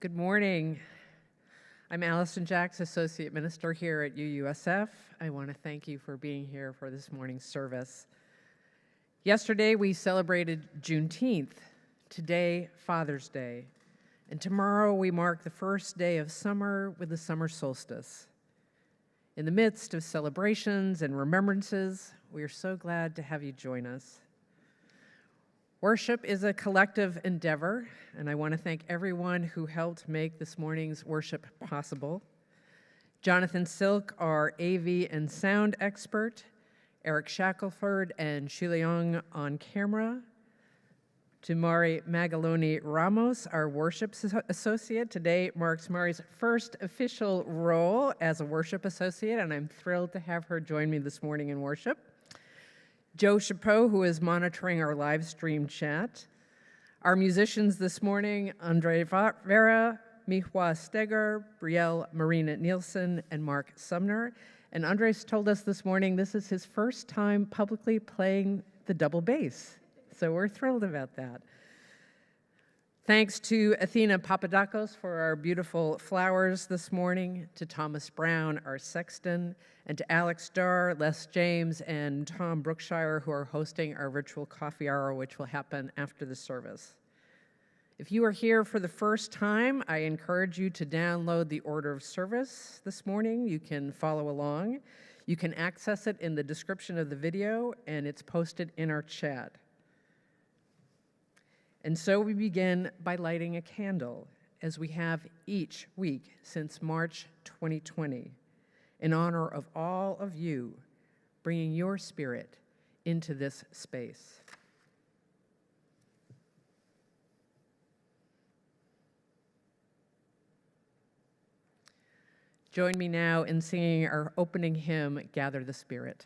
Good morning. I'm Alyson Jacks, Associate Minister here at UUSF. I want to thank you for being here for this morning's service. Yesterday we celebrated Juneteenth, today Father's Day, and tomorrow we mark the first day of summer with the summer solstice. In the midst of celebrations and remembrances, we are so glad to have you join us. Worship is a collective endeavor, and I want to thank everyone who helped make this morning's worship possible. Jon Silk, our AV and sound expert, Eric Shackelford and Shuliang on camera, to Mari Magaloni Ramos, our worship associate. Today marks Mari's first official role as a worship associate, and I'm thrilled to have her join me this morning in worship. Joe Chapeau, who is monitoring our live stream chat. Our musicians this morning, Andrés Vera, My-Hoa Steger, Brielle Marina Nielson, and Mark Sumner. And Andres told us this morning this is his first time publicly playing the double bass. So we're thrilled about that. Thanks to Athena Papadakos for our beautiful flowers this morning, to Thomas Brown, our sexton, and to Alex Starr, Les James, and Tom Brookshire, who are hosting our virtual coffee hour, which will happen after the service. If you are here for the first time, I encourage you to download the order of service this morning. You can follow along. You can access it in the description of the video, and it's posted in our chat. And so we begin by lighting a candle, as we have each week since March 2020, in honor of all of you bringing your spirit into this space. Join me now in singing our opening hymn, Gather the Spirit.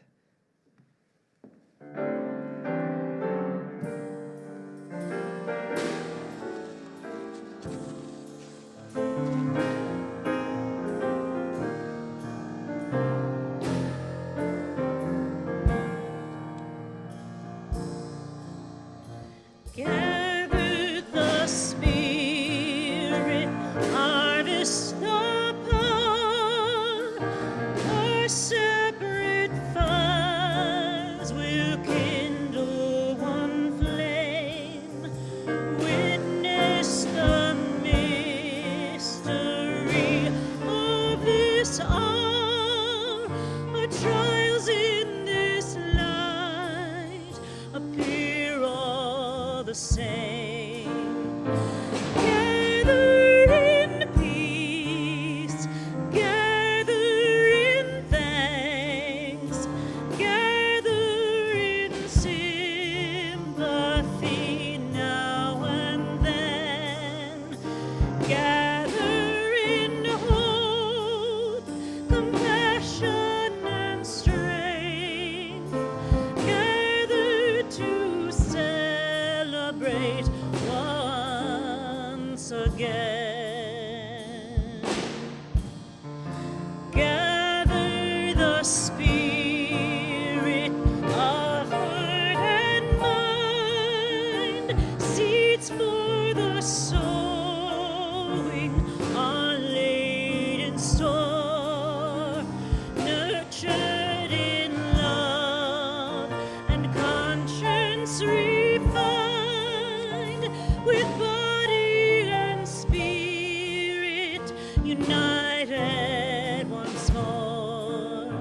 United once more.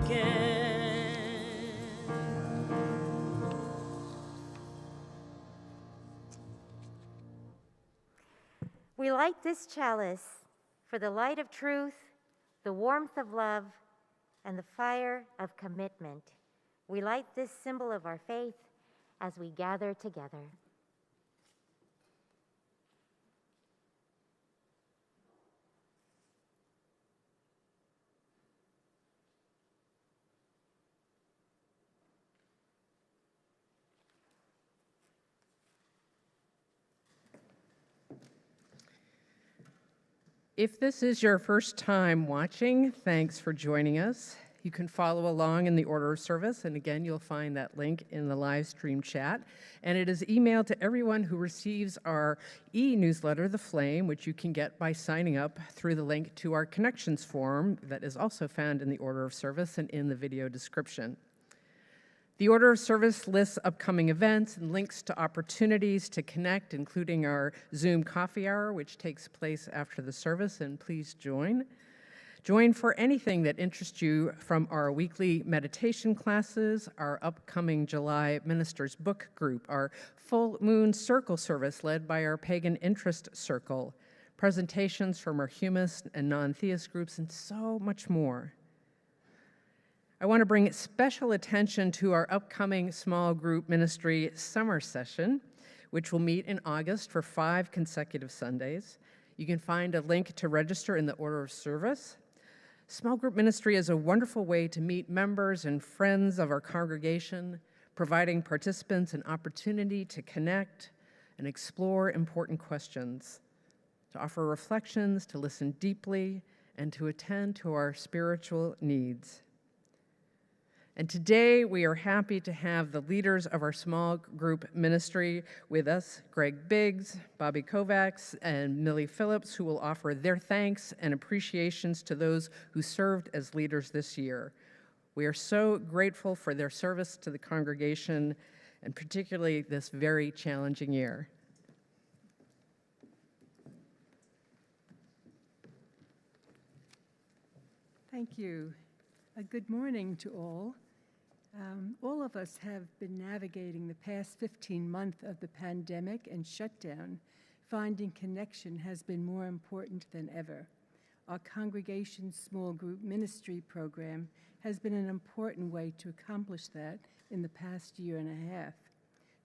again. We light this chalice for the light of truth, the warmth of love, and the fire of commitment. We light this symbol of our faith as we gather together. If this is your first time watching, thanks for joining us. You can follow along in the order of service, and again, you'll find that link in the live stream chat. And it is emailed to everyone who receives our e-newsletter, The Flame, which you can get by signing up through the link to our connections form that is also found in the order of service and in the video description. The order of service lists upcoming events and links to opportunities to connect, including our Zoom coffee hour, which takes place after the service, and please join. Join for anything that interests you, from our weekly meditation classes, our upcoming July Ministers Book Group, our Full Moon Circle service led by our Pagan Interest Circle, presentations from our humanist and non-theist groups, and so much more. I want to bring special attention to our upcoming small group ministry summer session, which will meet in August for 5 consecutive Sundays. You can find a link to register in the order of service. Small group ministry is a wonderful way to meet members and friends of our congregation, providing participants an opportunity to connect and explore important questions, to offer reflections, to listen deeply, and to attend to our spiritual needs. And today we are happy to have the leaders of our small group ministry with us, Gregg Biggs, Bobby Kovacs, and Millie Phillips, who will offer their thanks and appreciations to those who served as leaders this year. We are so grateful for their service to the congregation, and particularly this very challenging year. Thank you. Good morning to all. All of us have been navigating the past 15 months of the pandemic and shutdown. Finding connection has been more important than ever. Our congregation's small group ministry program has been an important way to accomplish that in the past year and a half.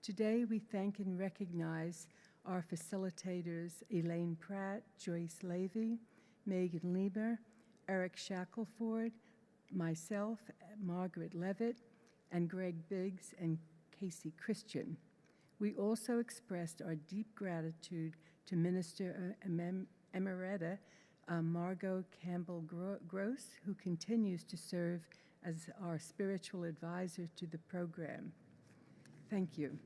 Today, we thank and recognize our facilitators, Elaine Pratt, Joyce Levy, Megan Lieber, Eric Shackelford, myself, Margaret Levitt, and Gregg Biggs and Casey Christian. We also expressed our deep gratitude to Minister Emerita Margot Campbell-Gross, who continues to serve as our spiritual advisor to the program. Thank you.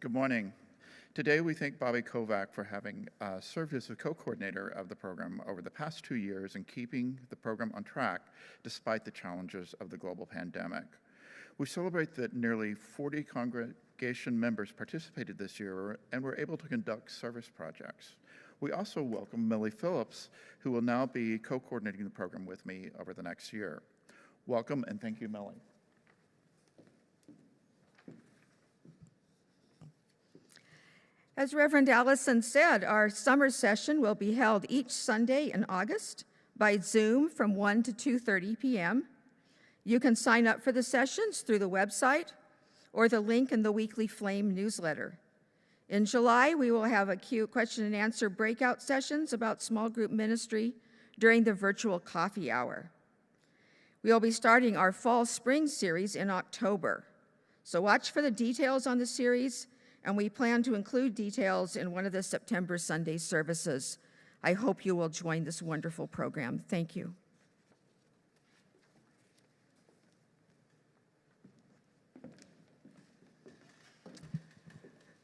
Good morning. Today we thank Bobby Kovac for having served as the co-coordinator of the program over the past 2 years and keeping the program on track despite the challenges of the global pandemic. We celebrate that nearly 40 congregation members participated this year and were able to conduct service projects. We also welcome Millie Phillips, who will now be co-coordinating the program with me over the next year. Welcome and thank you, Millie. As Reverend Alyson said, our summer session will be held each Sunday in August by Zoom from 1 to 2:30 p.m. You can sign up for the sessions through the website or the link in the weekly Flame newsletter. In July, we will have a question and answer breakout sessions about small group ministry during the virtual coffee hour. We will be starting our fall-spring series in October. So watch for the details on the series, and we plan to include details in one of the September Sunday services. I hope you will join this wonderful program. Thank you.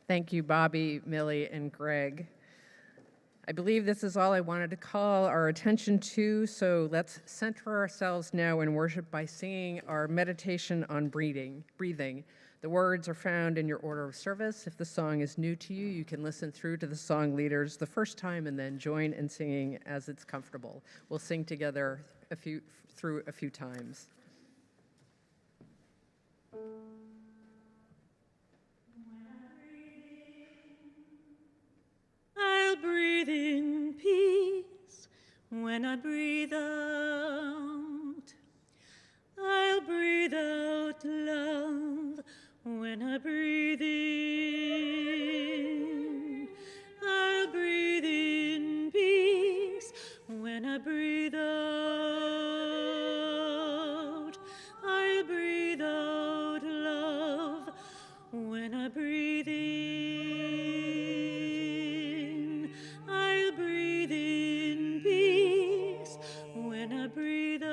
Thank you, Bobby, Millie, and Gregg. I believe this is all I wanted to call our attention to, so let's center ourselves now in worship by singing our meditation on breathing. The words are found in your order of service. If the song is new to you, you can listen through to the song leaders the first time and then join in singing as it's comfortable. We'll sing together through a few times. I'll breathe in peace when I breathe out. I'll breathe out love when I breathe in. I'll breathe in peace when I breathe out. I'll breathe out love when I breathe in. I'll breathe in peace when I breathe out.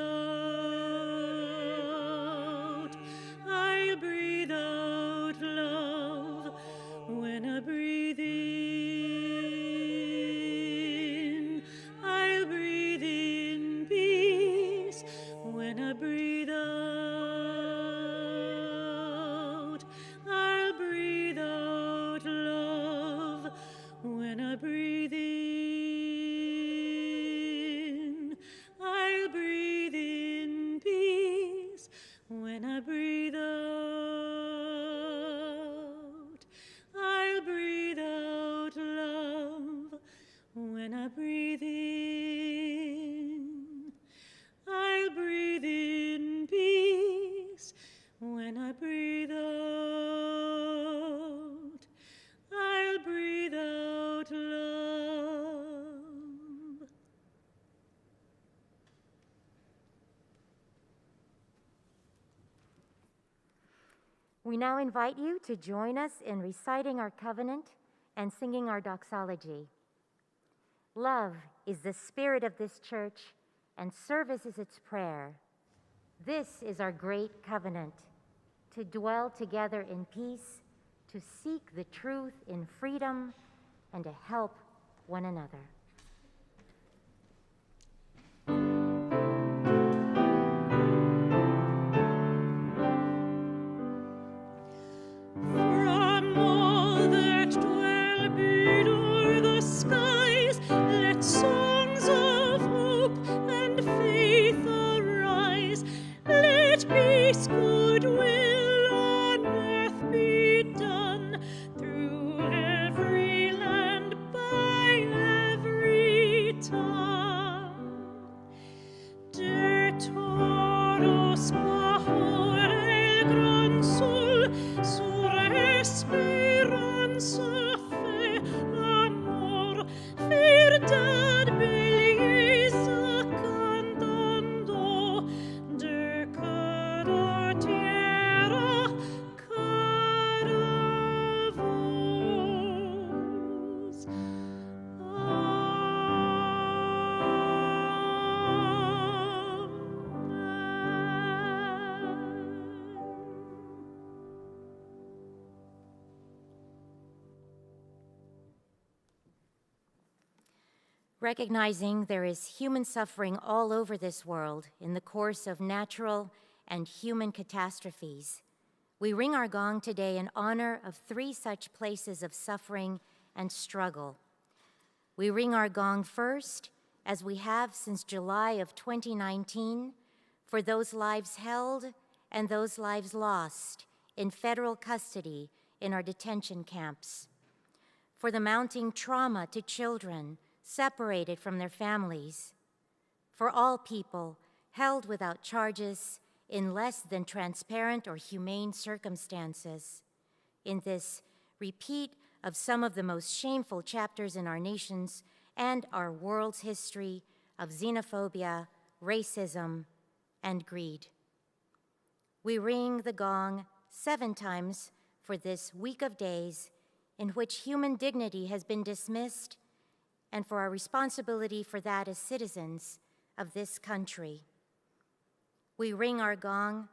I'll breathe out love when I breathe in. I'll breathe in peace when I breathe out. I'll breathe out love when I breathe in. I'll breathe in peace when I breathe out. I'll breathe out love when I breathe in. I'll breathe in peace when I breathe out. I'll breathe out love. We now invite you to join us in reciting our covenant and singing our doxology. Love is the spirit of this church, and service is its prayer. This is our great covenant, to dwell together in peace, to seek the truth in freedom, and to help one another. From all that dwell below the skies, let songs of hope and faith arise. Let peace, goodwill on earth be done, through every land, by every tongue. De toros bajo el gran sol, sur esperanza, fe, amor, verdad, belleza, cantando de cada tierra, cada voz. Recognizing there is human suffering all over this world in the course of natural and human catastrophes, we ring our gong today in honor of 3 such places of suffering and struggle. We ring our gong first, as we have since July of 2019, for those lives held and those lives lost in federal custody in our detention camps, for the mounting trauma to children separated from their families, for all people held without charges in less than transparent or humane circumstances, in this repeat of some of the most shameful chapters in our nation's and our world's history of xenophobia, racism, and greed. We ring the gong 7 times for this week of days in which human dignity has been dismissed, and for our responsibility for that as citizens of this country. We ring our gong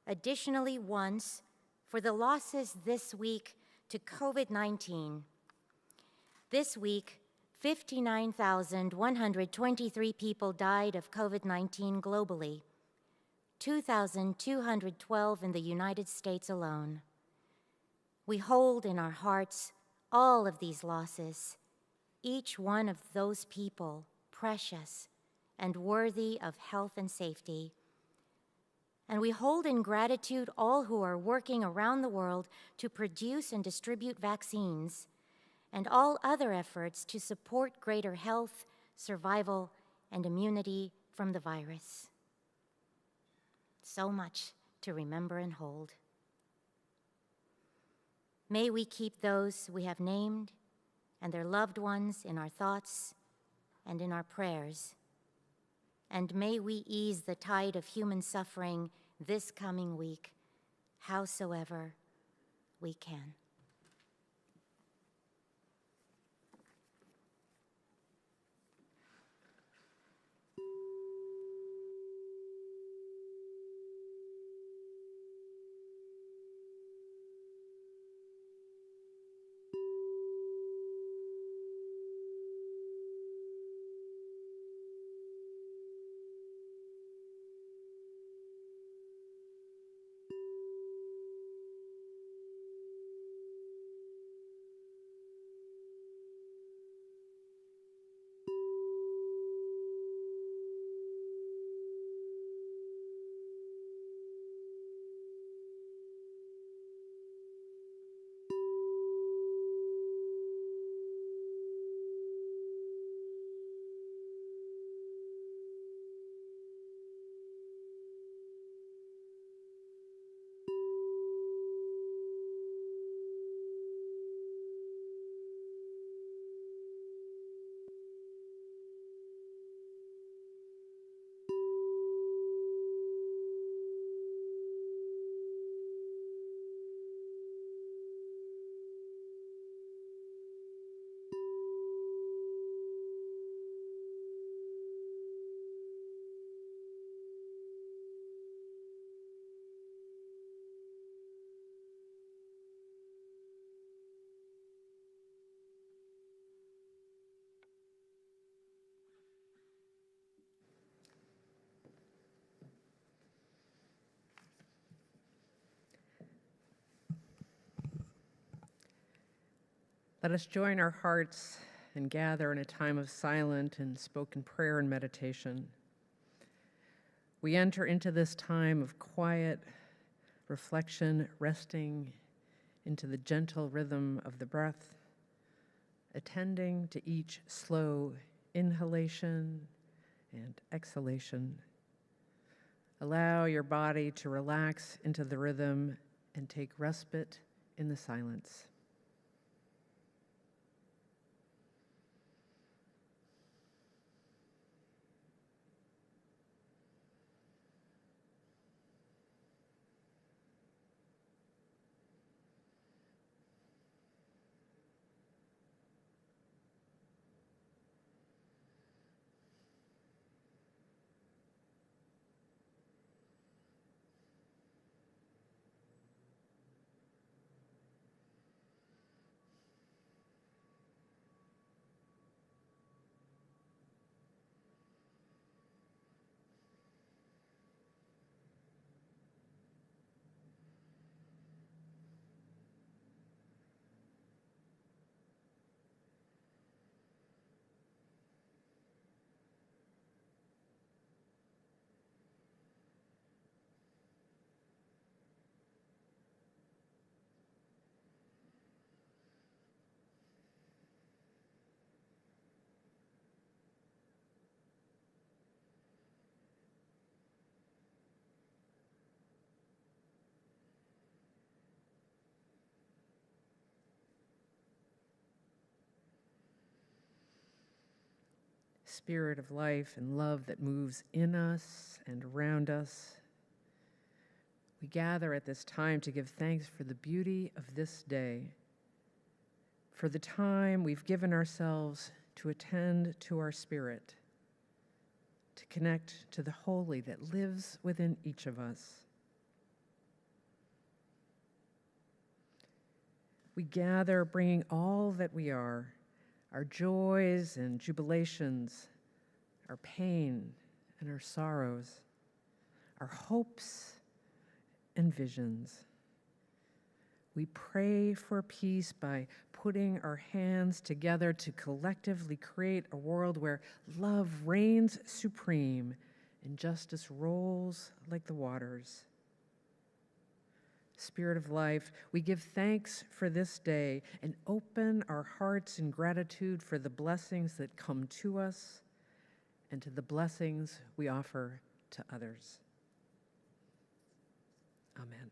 additionally once for the losses this week to COVID-19. This week, 59,123 people died of COVID-19 globally, 2,212 in the United States alone. We hold in our hearts all of these losses, each one of those people precious and worthy of health and safety. And we hold in gratitude all who are working around the world to produce and distribute vaccines, and all other efforts to support greater health, survival, and immunity from the virus. So much to remember and hold. May we keep those we have named and their loved ones in our thoughts and in our prayers. And may we ease the tide of human suffering this coming week, howsoever we can. Let us join our hearts and gather in a time of silent and spoken prayer and meditation. We enter into this time of quiet reflection, resting into the gentle rhythm of the breath, attending to each slow inhalation and exhalation. Allow your body to relax into the rhythm and take respite in the silence. Spirit of life and love that moves in us and around us. We gather at this time to give thanks for the beauty of this day, for the time we've given ourselves to attend to our spirit, to connect to the holy that lives within each of us. We gather bringing all that we are, our joys and jubilations, our pain and our sorrows, our hopes and visions. We pray for peace by putting our hands together to collectively create a world where love reigns supreme and justice rolls like the waters. Spirit of life, we give thanks for this day and open our hearts in gratitude for the blessings that come to us and to the blessings we offer to others. Amen.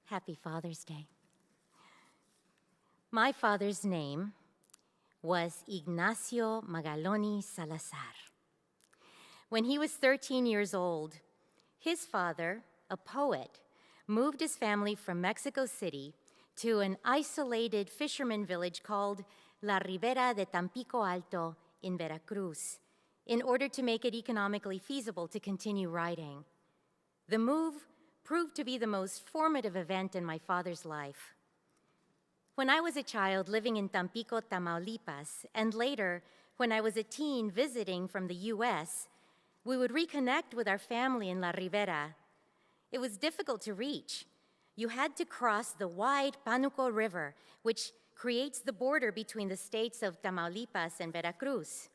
Happy Father's Day. My father's name was Ignacio Magaloni Salazar. When he was 13 years old, his father, a poet, moved his family from Mexico City to an isolated fisherman village called La Ribera de Tampico Alto in Veracruz in order to make it economically feasible to continue writing. The move proved to be the most formative event in my father's life. When I was a child living in Tampico, Tamaulipas, and later when I was a teen visiting from the US, we would reconnect with our family in La Ribera. It was difficult to reach. You had to cross the wide Pánuco River, which creates the border between the states of Tamaulipas and Veracruz.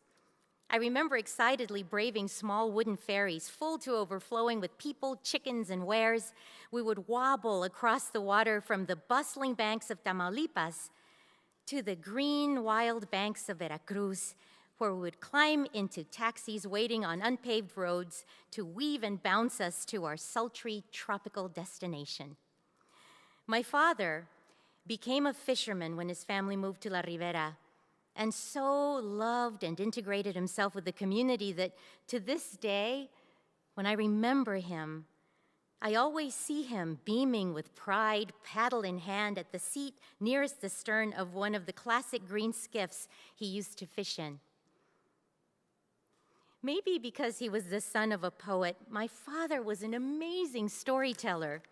I remember excitedly braving small wooden ferries full to overflowing with people, chickens, and wares. We would wobble across the water from the bustling banks of Tamaulipas to the green, wild banks of Veracruz, where we would climb into taxis waiting on unpaved roads to weave and bounce us to our sultry, tropical destination. My father became a fisherman when his family moved to La Ribera, and so loved and integrated himself with the community that to this day, when I remember him, I always see him beaming with pride, paddle in hand at the seat nearest the stern of one of the classic green skiffs he used to fish in. Maybe because he was the son of a poet, my father was an amazing storyteller.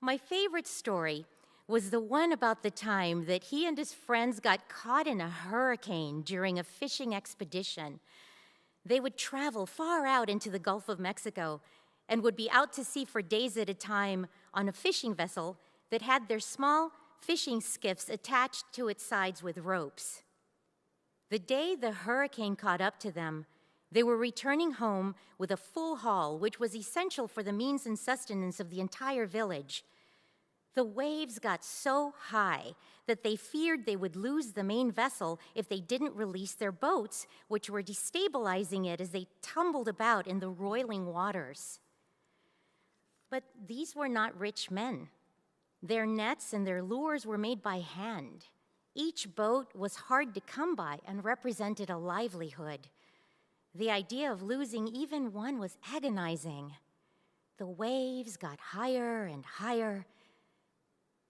My favorite story was the one about the time that he and his friends got caught in a hurricane during a fishing expedition. They would travel far out into the Gulf of Mexico and would be out to sea for days at a time on a fishing vessel that had their small fishing skiffs attached to its sides with ropes. The day the hurricane caught up to them, they were returning home with a full haul, which was essential for the means and sustenance of the entire village. The waves got so high that they feared they would lose the main vessel if they didn't release their boats, which were destabilizing it as they tumbled about in the roiling waters. But these were not rich men. Their nets and their lures were made by hand. Each boat was hard to come by and represented a livelihood. The idea of losing even one was agonizing. The waves got higher and higher.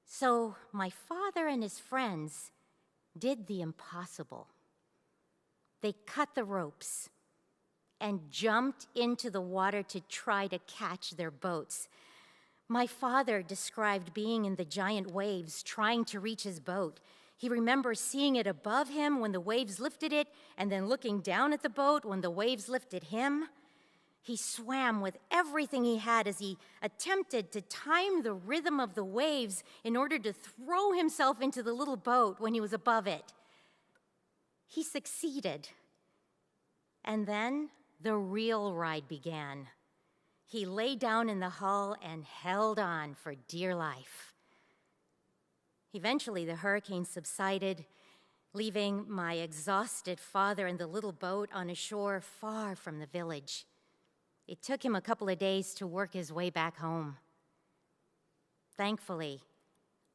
So my father and his friends did the impossible. They cut the ropes and jumped into the water to try to catch their boats. My father described being in the giant waves, trying to reach his boat. He remembers seeing it above him when the waves lifted it, and then looking down at the boat when the waves lifted him. He swam with everything he had as he attempted to time the rhythm of the waves in order to throw himself into the little boat when he was above it. He succeeded. And then the real ride began. He lay down in the hull and held on for dear life. Eventually, the hurricane subsided, leaving my exhausted father in the little boat on a shore far from the village. It took him a couple of days to work his way back home. Thankfully,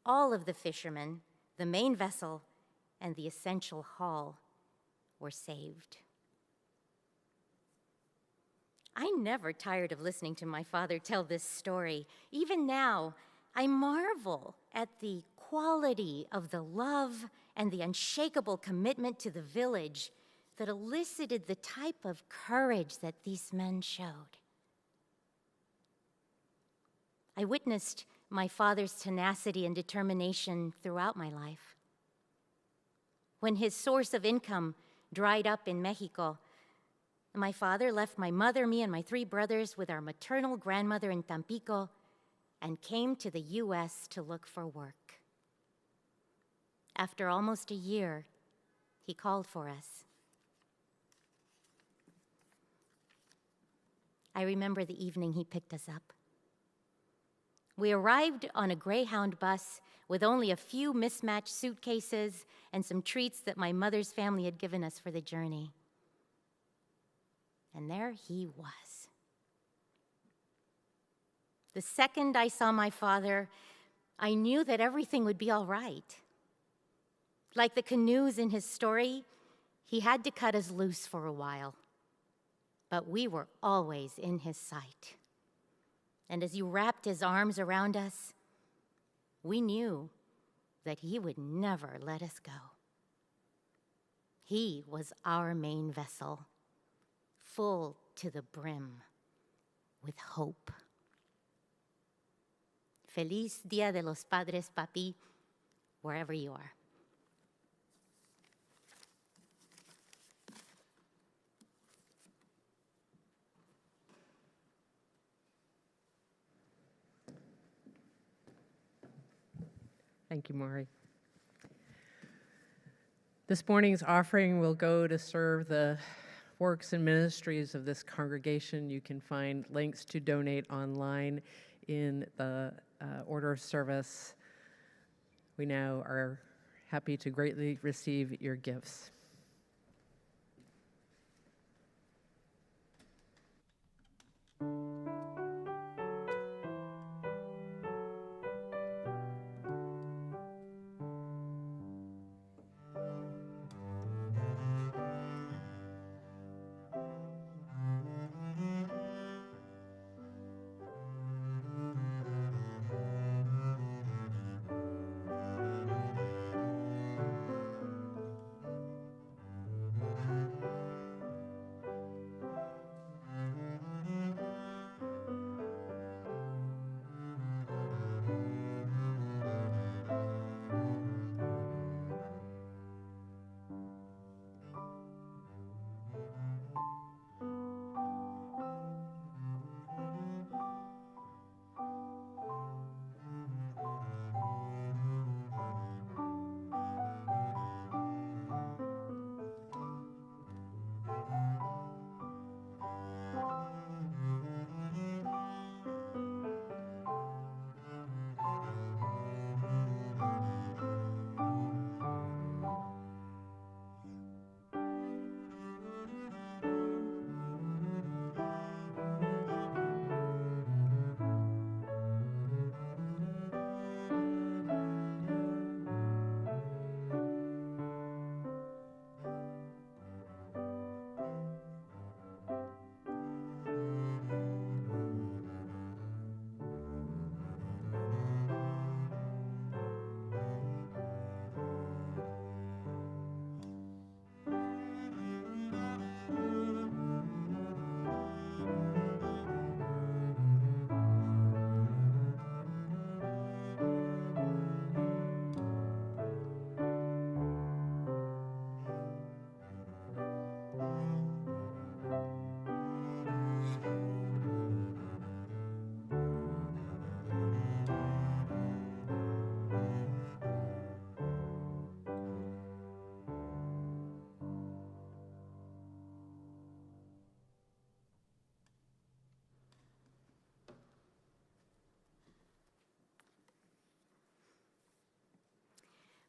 all of the fishermen, the main vessel, and the essential hull were saved. I never tired of listening to my father tell this story. Even now, I marvel at the quality of the love and the unshakable commitment to the village that elicited the type of courage that these men showed. I witnessed my father's tenacity and determination throughout my life. When his source of income dried up in Mexico, my father left my mother, me, and my 3 brothers with our maternal grandmother in Tampico and came to the U.S. to look for work. After almost a year, he called for us. I remember the evening he picked us up. We arrived on a Greyhound bus with only a few mismatched suitcases and some treats that my mother's family had given us for the journey. And there he was. The second I saw my father, I knew that everything would be all right. Like the canoes in his story, he had to cut us loose for a while. But we were always in his sight. and as you wrapped his arms around us, we knew that he would never let us go. He was our main vessel, full to the brim with hope. Feliz Dia de los Padres, Papi, wherever you are. Thank you, Maury. This morning's offering will go to serve the works and ministries of this congregation. You can find links to donate online in the order of service. We now are happy to greatly receive your gifts.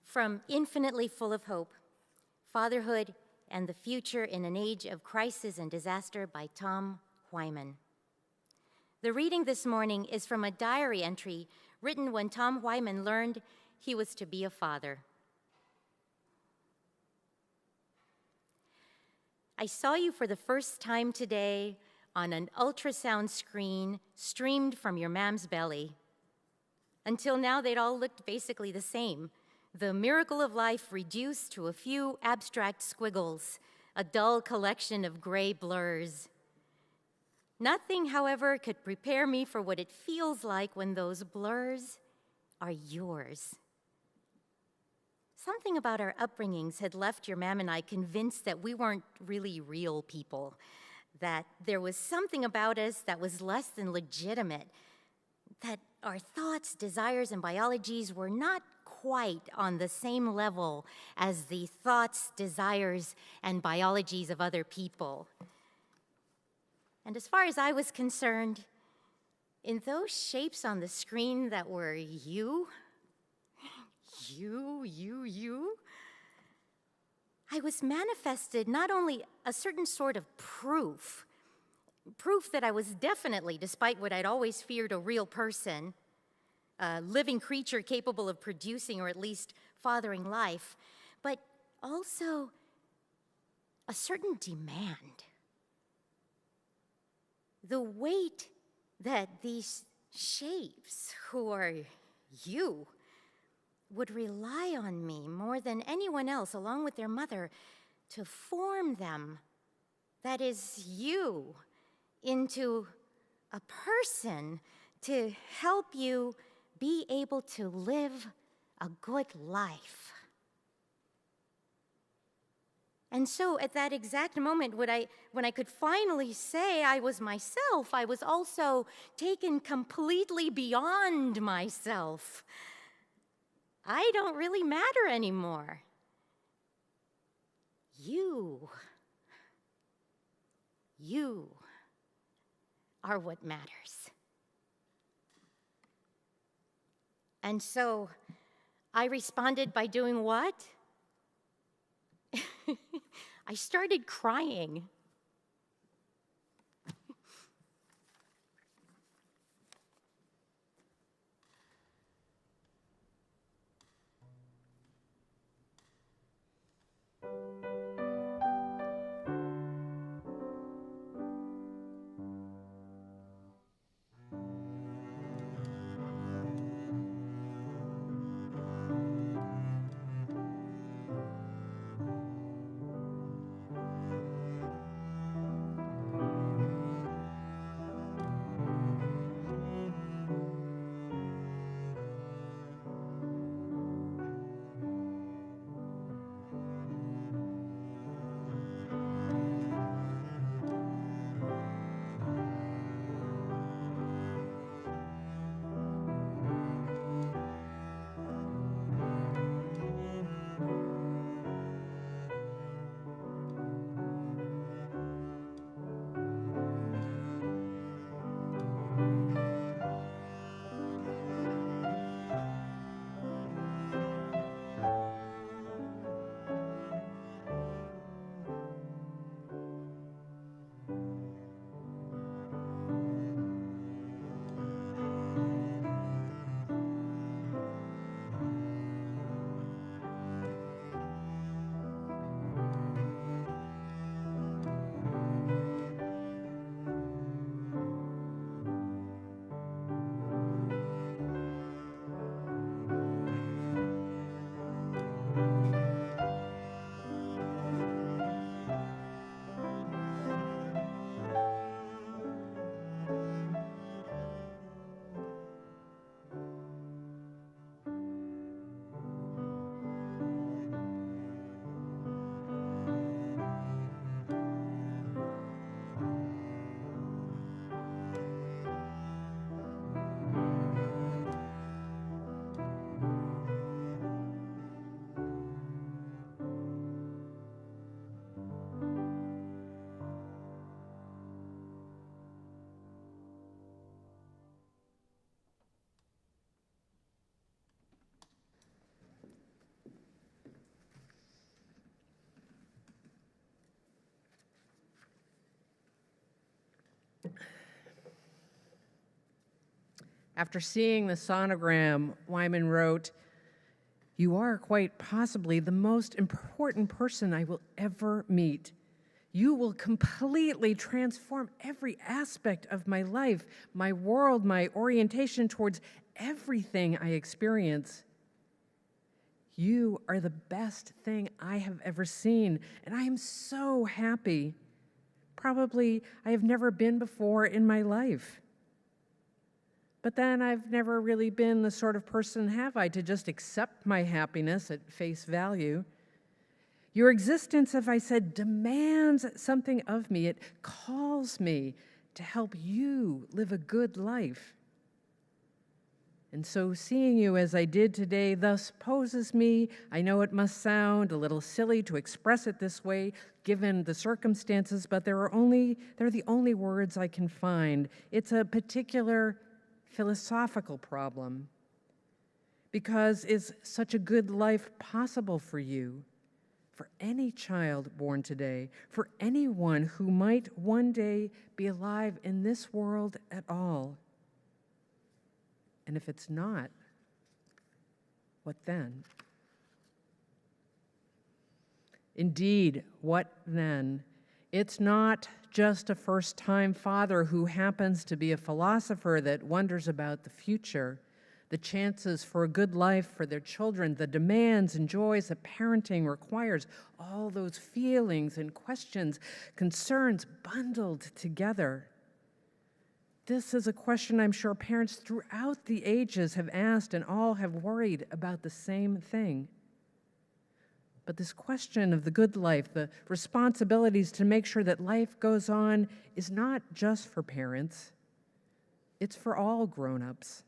From Infinitely Full of Hope, Fatherhood and the Future in an Age of Crisis and Disaster by Tom Wyman. The reading this morning is from a diary entry written when Tom Wyman learned he was to be a father. I saw you for the first time today on an ultrasound screen streamed from your mom's belly. Until now, they'd all looked basically the same. The miracle of life reduced to a few abstract squiggles, a dull collection of gray blurs. Nothing, however, could prepare me for what it feels like when those blurs are yours. Something about our upbringings had left your mom and I convinced that we weren't really real people, that there was something about us that was less than legitimate, that our thoughts, desires, and biologies were not quite on the same level as the thoughts, desires, and biologies of other people. And as far as I was concerned, in those shapes on the screen that were you, I was manifested not only a certain sort of proof that I was definitely, despite what I'd always feared, a real person, a living creature capable of producing or at least fathering life, but also a certain demand. The weight that these shapes, who are you, would rely on me more than anyone else, along with their mother, to form them, that is you, into a person to help you be able to live a good life. And so at that exact moment, when I could finally say I was myself, I was also taken completely beyond myself. I don't really matter anymore. You are what matters. And so I responded by doing what? I started crying. After seeing the sonogram, Wyman wrote, "You are quite possibly the most important person I will ever meet. You will completely transform every aspect of my life, my world, my orientation towards everything I experience. You are the best thing I have ever seen, and I am so happy. Probably I have never been before in my life. But then I've never really been the sort of person, have I, to just accept my happiness at face value. Your existence, as I said, demands something of me. It calls me to help you live a good life. And so seeing you as I did today thus poses me. I know it must sound a little silly to express it this way, given the circumstances, but they're the only words I can find. It's a particular philosophical problem. Because is such a good life possible for you, for any child born today, for anyone who might one day be alive in this world at all? And if it's not, what then? Indeed, what then? It's not just a first-time father who happens to be a philosopher that wonders about the future, the chances for a good life for their children, the demands and joys that parenting requires, all those feelings and questions, concerns bundled together. This is a question I'm sure parents throughout the ages have asked, and all have worried about the same thing. But this question of the good life, the responsibilities to make sure that life goes on, is not just for parents. It's for all grown-ups.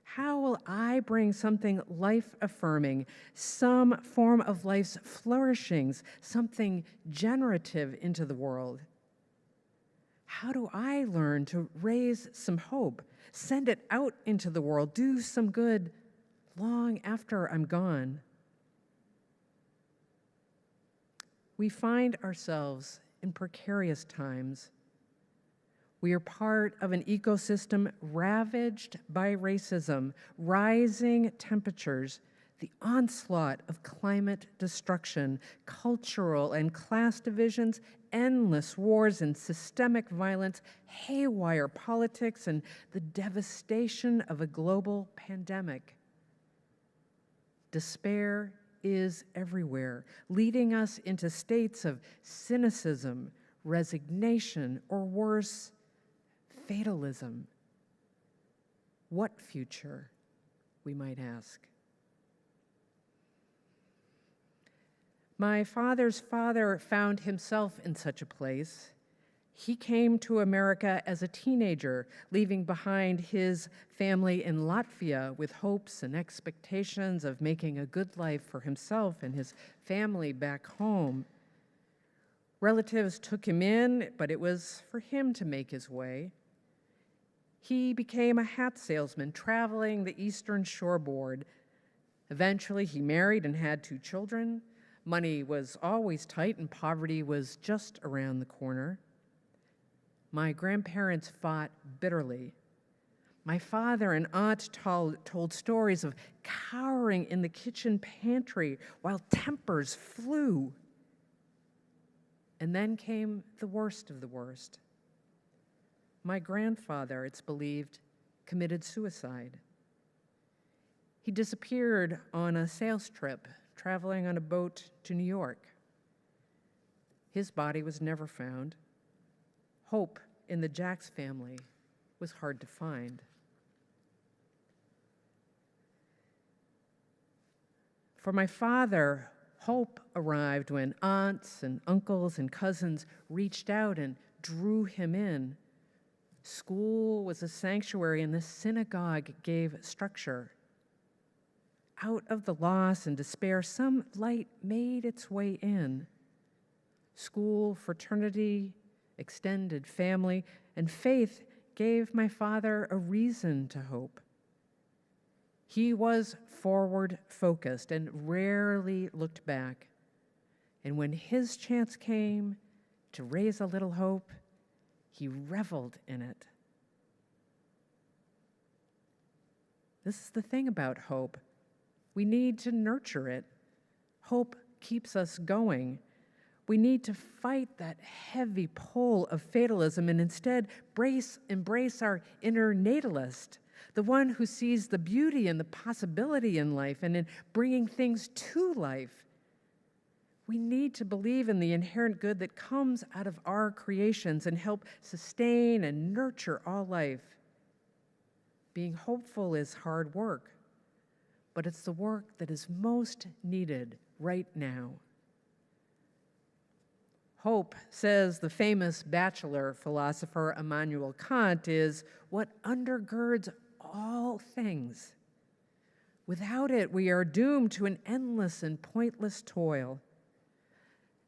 How will I bring something life-affirming, some form of life's flourishings, something generative into the world? How do I learn to raise some hope, send it out into the world, do some good long after I'm gone? We find ourselves in precarious times. We are part of an ecosystem ravaged by racism, rising temperatures, the onslaught of climate destruction, cultural and class divisions, endless wars and systemic violence, haywire politics, and the devastation of a global pandemic. Despair is everywhere, leading us into states of cynicism, resignation, or worse, fatalism. What future, we might ask? My father's father found himself in such a place. He came to America as a teenager, leaving behind his family in Latvia with hopes and expectations of making a good life for himself and his family back home. Relatives took him in, but it was for him to make his way. He became a hat salesman, traveling the Eastern Shoreboard. Eventually, he married and had 2 children. Money was always tight, and poverty was just around the corner. My grandparents fought bitterly. My father and aunt told stories of cowering in the kitchen pantry while tempers flew. And then came the worst of the worst. My grandfather, it's believed, committed suicide. He disappeared on a sales trip, traveling on a boat to New York. His body was never found. Hope in the Jacks family was hard to find. For my father, hope arrived when aunts and uncles and cousins reached out and drew him in. School was a sanctuary, and the synagogue gave structure. Out of the loss and despair, some light made its way in. School, fraternity, extended family, and faith gave my father a reason to hope. He was forward-focused and rarely looked back. And when his chance came to raise a little hope, he reveled in it. This is the thing about hope. We need to nurture it. Hope keeps us going. We need to fight that heavy pull of fatalism and instead embrace our inner natalist, the one who sees the beauty and the possibility in life and in bringing things to life. We need to believe in the inherent good that comes out of our creations and help sustain and nurture all life. Being hopeful is hard work, but it's the work that is most needed right now. Hope, says the famous Bachelor philosopher Immanuel Kant, is what undergirds all things. Without it, we are doomed to an endless and pointless toil.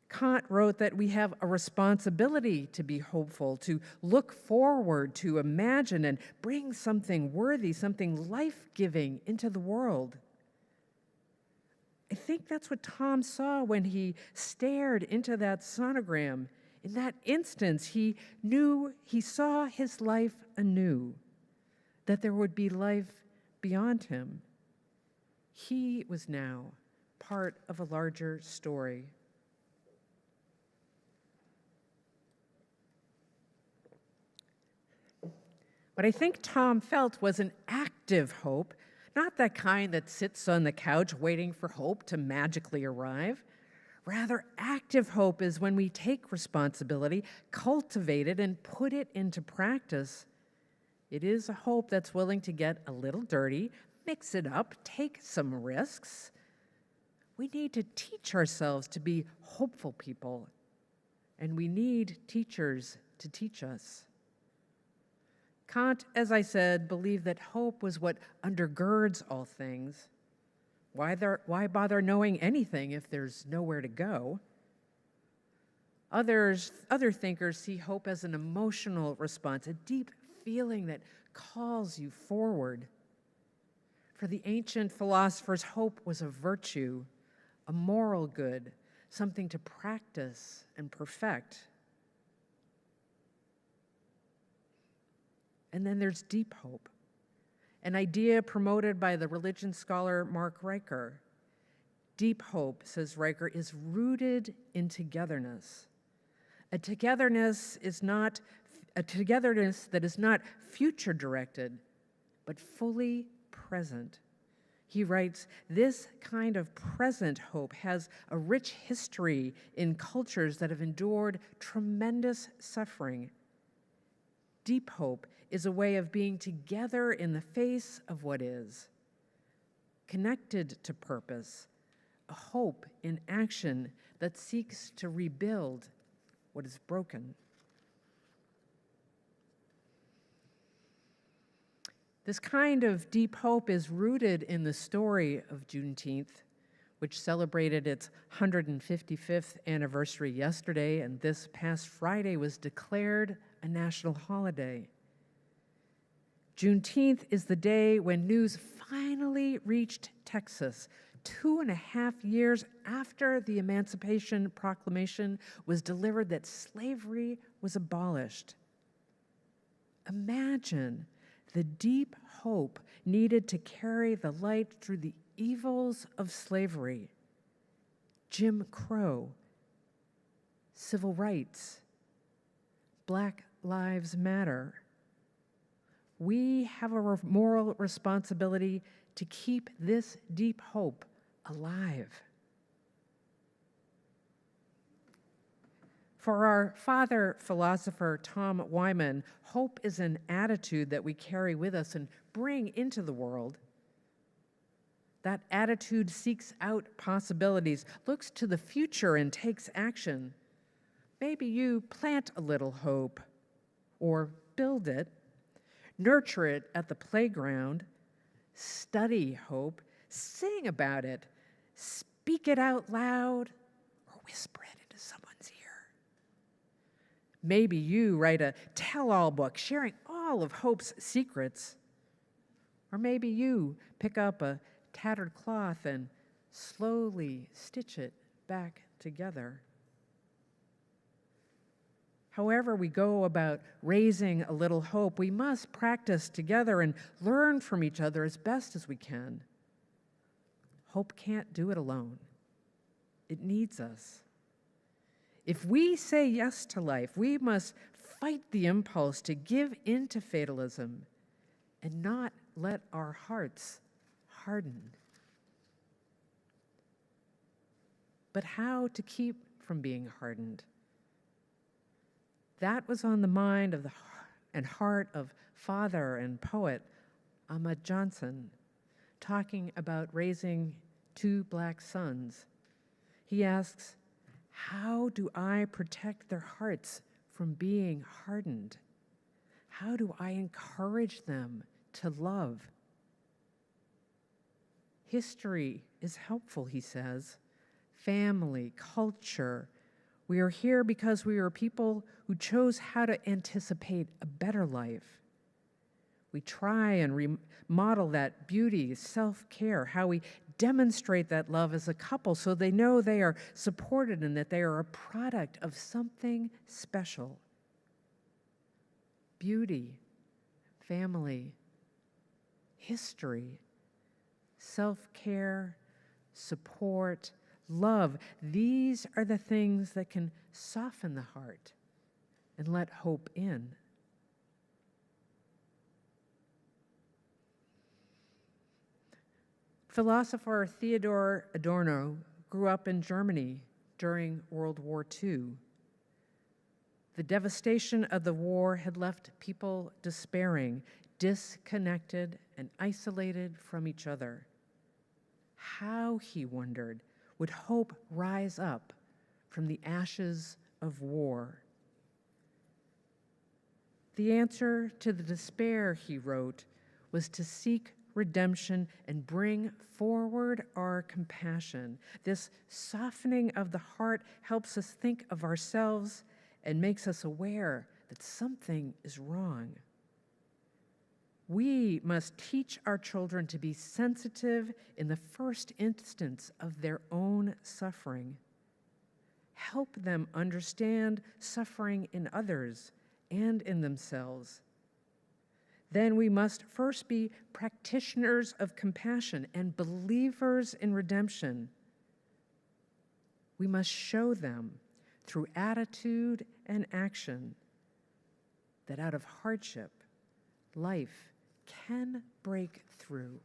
Kant wrote that we have a responsibility to be hopeful, to look forward, to imagine, and bring something worthy, something life-giving into the world. I think that's what Tom saw when he stared into that sonogram. In that instance, he saw his life anew, that there would be life beyond him. He was now part of a larger story. What I think Tom felt was an active hope, not that kind that sits on the couch waiting for hope to magically arrive. Rather, active hope is when we take responsibility, cultivate it, and put it into practice. It is a hope that's willing to get a little dirty, mix it up, take some risks. We need to teach ourselves to be hopeful people, and we need teachers to teach us. Kant, as I said, believed that hope was what undergirds all things. Why bother knowing anything if there's nowhere to go? Other thinkers see hope as an emotional response, a deep feeling that calls you forward. For the ancient philosophers, hope was a virtue, a moral good, something to practice and perfect. And then there's deep hope, an idea promoted by the religion scholar Mark Riker. Deep hope, says Riker, is rooted in togetherness. A togetherness that is not future-directed, but fully present. He writes, this kind of present hope has a rich history in cultures that have endured tremendous suffering. Deep hope is a way of being together in the face of what is, connected to purpose, a hope in action that seeks to rebuild what is broken. This kind of deep hope is rooted in the story of Juneteenth, which celebrated its 155th anniversary yesterday, and this past Friday was declared a national holiday. Juneteenth is the day when news finally reached Texas, 2.5 years after the Emancipation Proclamation was delivered that slavery was abolished. Imagine the deep hope needed to carry the light through the evils of slavery, Jim Crow, civil rights, Black Lives Matter. We have a moral responsibility to keep this deep hope alive. For our father philosopher Tom Wyman, hope is an attitude that we carry with us and bring into the world. That attitude seeks out possibilities, looks to the future, and takes action. Maybe you plant a little hope, or build it, nurture it at the playground, study hope, sing about it, speak it out loud, or whisper it into someone's ear. Maybe you write a tell-all book sharing all of hope's secrets. Or maybe you pick up a tattered cloth and slowly stitch it back together. However we go about raising a little hope, we must practice together and learn from each other as best as we can. Hope can't do it alone. It needs us. If we say yes to life, we must fight the impulse to give in to fatalism and not let our hearts harden. But how to keep from being hardened? That was on the mind of and heart of father and poet Ahmad Johnson, talking about raising 2 Black sons. He asks, how do I protect their hearts from being hardened? How do I encourage them to love? History is helpful, he says. Family, culture. We are here because we are people who chose how to anticipate a better life. We try and remodel that beauty, self-care, how we demonstrate that love as a couple so they know they are supported and that they are a product of something special. Beauty, family, history, self-care, support, love. These are the things that can soften the heart and let hope in. Philosopher Theodor Adorno grew up in Germany during World War II. The devastation of the war had left people despairing, disconnected, and isolated from each other. How, he wondered, would hope rise up from the ashes of war? The answer to the despair, he wrote, was to seek redemption and bring forward our compassion. This softening of the heart helps us think of ourselves and makes us aware that something is wrong. We must teach our children to be sensitive in the first instance of their own suffering. Help them understand suffering in others and in themselves. Then we must first be practitioners of compassion and believers in redemption. We must show them through attitude and action that out of hardship, life can break through.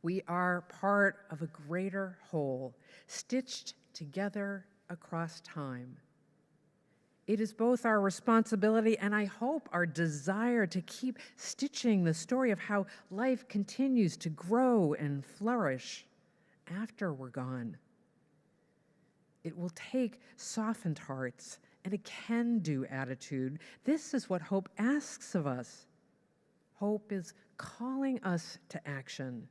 We are part of a greater whole, stitched together across time. It is both our responsibility and, I hope, our desire to keep stitching the story of how life continues to grow and flourish after we're gone. It will take softened hearts and a can-do attitude. This is what hope asks of us. Hope is calling us to action.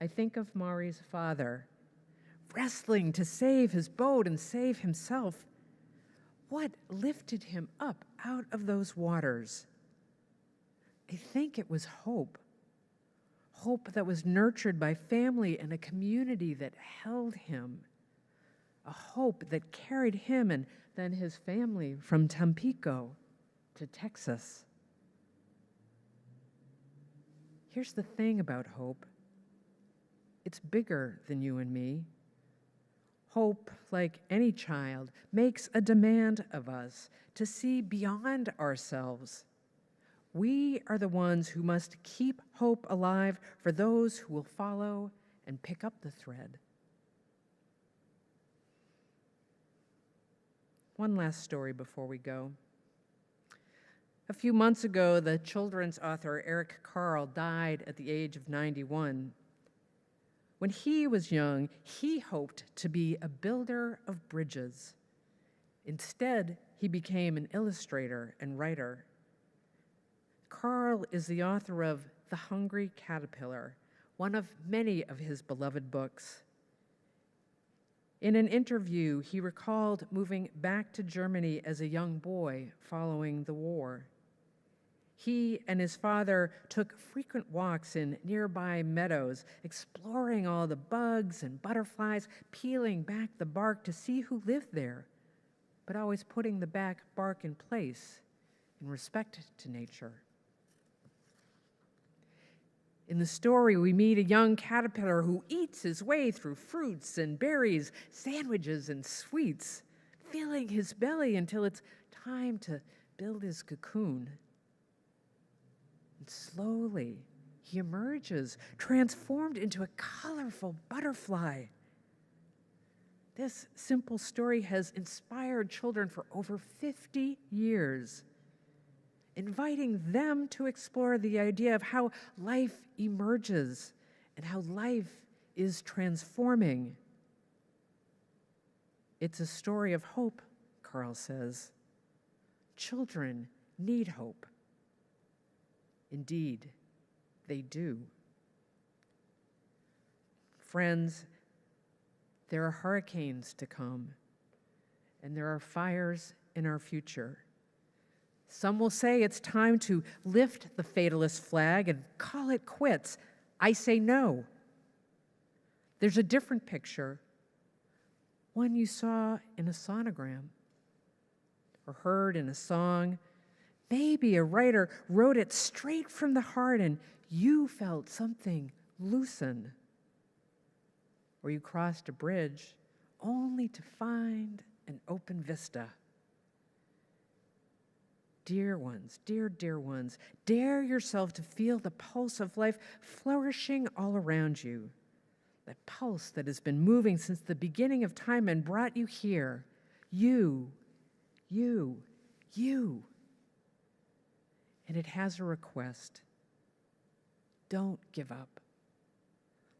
I think of Mari's father, wrestling to save his boat and save himself. What lifted him up out of those waters? I think it was hope. Hope that was nurtured by family and a community that held him. A hope that carried him and then his family from Tampico to Texas. Here's the thing about hope. It's bigger than you and me. Hope, like any child, makes a demand of us to see beyond ourselves. We are the ones who must keep hope alive for those who will follow and pick up the thread. One last story before we go. A few months ago, the children's author Eric Carle died at the age of 91. When he was young, he hoped to be a builder of bridges. Instead, he became an illustrator and writer. Carle is the author of The Hungry Caterpillar, one of many of his beloved books. In an interview, he recalled moving back to Germany as a young boy following the war. He and his father took frequent walks in nearby meadows, exploring all the bugs and butterflies, peeling back the bark to see who lived there, but always putting the back bark in place in respect to nature. In the story, we meet a young caterpillar who eats his way through fruits and berries, sandwiches and sweets, filling his belly until it's time to build his cocoon. And slowly, he emerges, transformed into a colorful butterfly. This simple story has inspired children for over 50 years, inviting them to explore the idea of how life emerges and how life is transforming. It's a story of hope, Carle says. Children need hope. Indeed, they do. Friends, there are hurricanes to come, and there are fires in our future. Some will say it's time to lift the fatalist flag and call it quits. I say no. There's a different picture, one you saw in a sonogram or heard in a song. Maybe a writer wrote it straight from the heart and you felt something loosen. Or you crossed a bridge only to find an open vista. Dear ones, dear ones, dare yourself to feel the pulse of life flourishing all around you. That pulse that has been moving since the beginning of time and brought you here. You. And it has a request. Don't give up.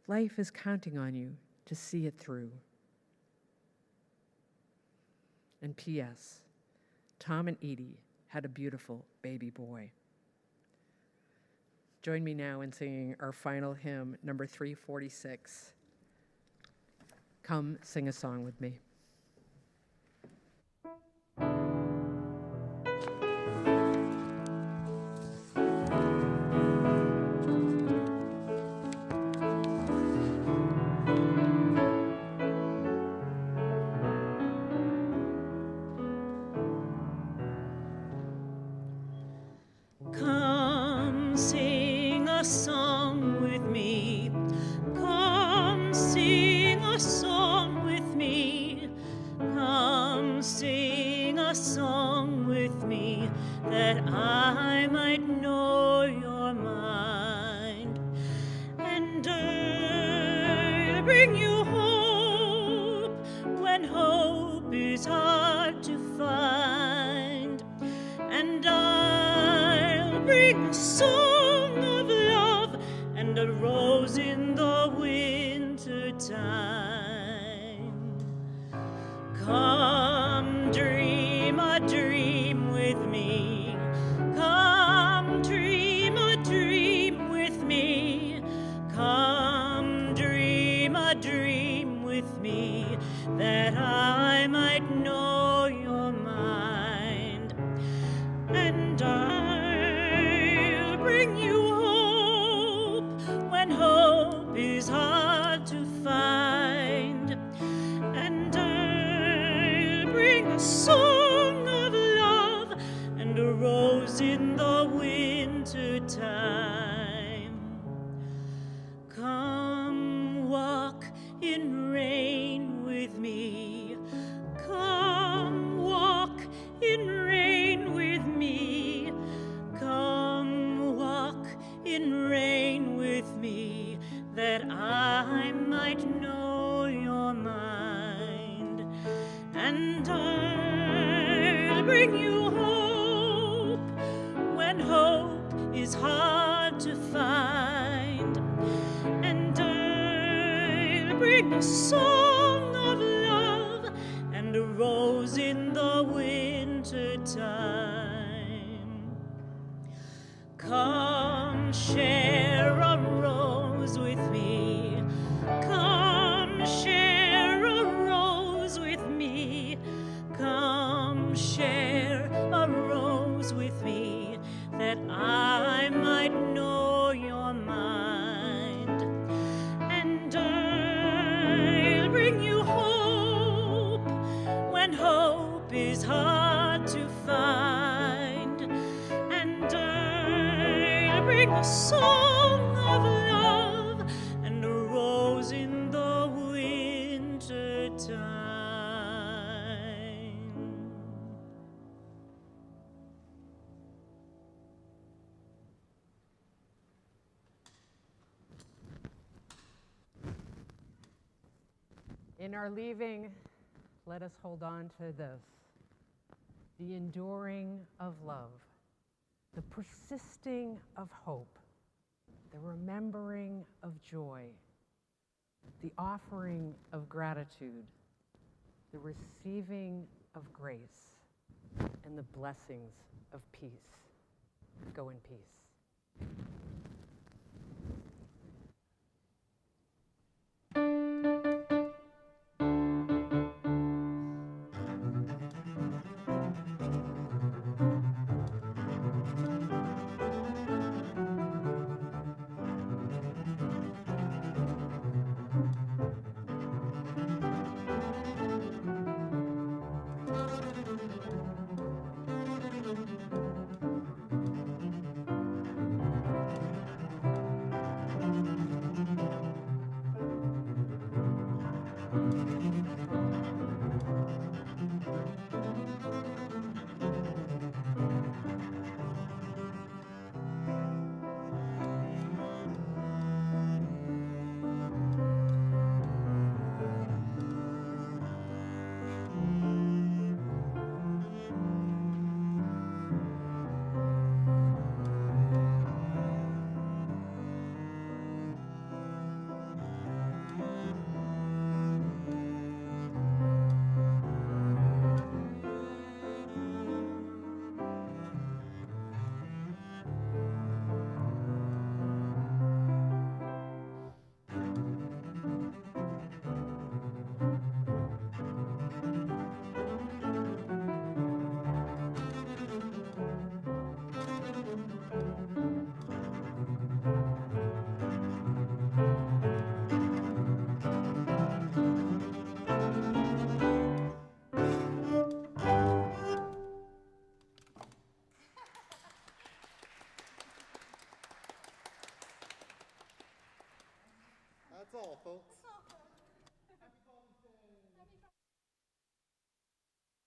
Life is counting on you to see it through. And P.S., Tom and Edie had a beautiful baby boy. Join me now in singing our final hymn, number 346. Come sing a song with me. Come sing a song with me. Come sing a song with me. Come sing a song with me, that I might know your mind. And I'll bring you hope when hope is hard to find. And I'll bring a song of love and a rose in the winter time. Come dream a dream with me. Come dream a dream with me. Come dream a dream with me, that I might know your mind. And I'll bring you hope when hope is hard to find. And I'll bring a song of love and a rose in the winter time. Come walk in rain with me. Come walk in rain with me. Come walk in rain with me, that I might know your mind. And I'll bring you hope when hope is hard to find. And I'll bring a song of love and a rose in the winter time. Come share a rose with me. Come share a rose with me. Come share a rose with me, that I might know your mind. And I'll bring you hope when hope is hard to find. And I'll bring a song of love and a rose in the winter time. In our leaving, let us hold on to this: the enduring of love, the persisting of hope, the remembering of joy, the offering of gratitude, the receiving of grace, and the blessings of peace. Go in peace.